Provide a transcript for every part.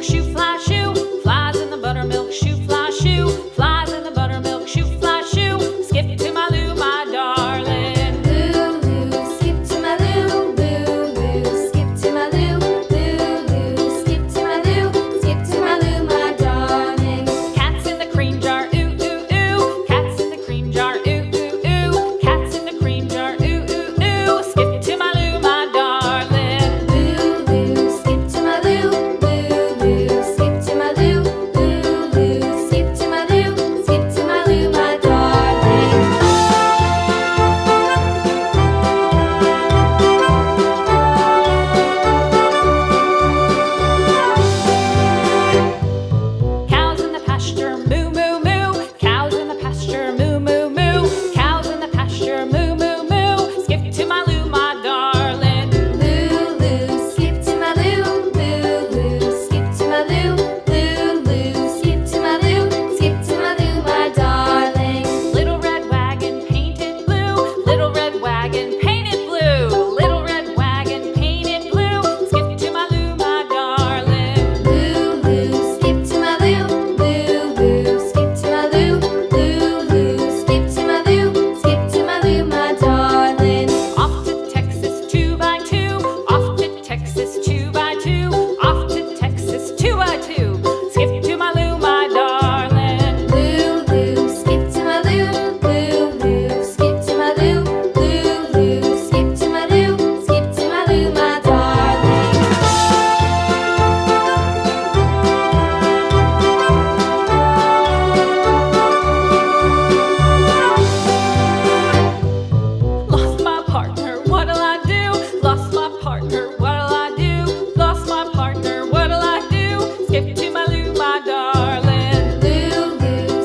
buttermilk shoe, fly shoe. Flies in the buttermilk shoe, fly shoe. Flies in the buttermilk shoe, fly shoe. Skip to my Lou, my darling. Lou, skip to my Lou, Lou, skip to my Lou, Lou, skip to my Lou, skip to my Lou, my darling. Cats in the cream jar, ooh, ooh, ooh. Cats in the cream jar, ooh, ooh, ooh. Cats in the cream jar, ooh, ooh, ooh. Skip to my Lou, my darling. Lou, skip to my Lou, Lou, skip to my Lou, Lou, skip to my Lou, skip to my Lou, my darling. Cows in the pasture, moo, moo, moo. Cows in the pasture, moo, moo, moo. Cows in the pasture, moo, moo, moo. Skip to my Lou, my darling. Lou, skip to my Lou, Lou, skip to my Lou, Lou, skip to my Lou, skip to my Lou, my darling. Little red wagon painted blue. Little red wagon painted blue. Little red wagon painted blue. Skip to my Lou, my darling. Lou, skip to my Lou, Lou, skip to my Lou, Lou, skip to my Lou, skip to my Lou, my darling. Off to Texas 2x2. Off to Texas 2x2. Off to Texas 2x2. Skip to my Lou, my darling. Lou, skip to my Lou, Lou, skip to my Lou, Lou, skip to my Lou, skip to my Lou, my darling. Lost my partner, what'll I do? Lost my partner, what'll I do? Lost my partner, what'll I do? Skip to my Lou, my darling. Lou,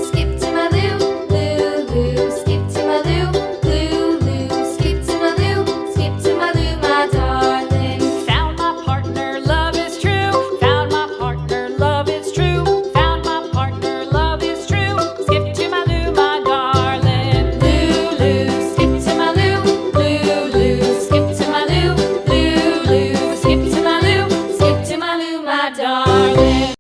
skip to my Lou, Lou, skip to my Lou, Lou, skip to my Lou, skip to my Lou, my darling. Found my partner, love is true. Found my partner, love is true. Found my partner, love is true. Skip to my Lou, my darling. Lou, skip to my Lou, Lou, skip to my Lou, Lou, skip to my Lou, skip to my Lou, my darling.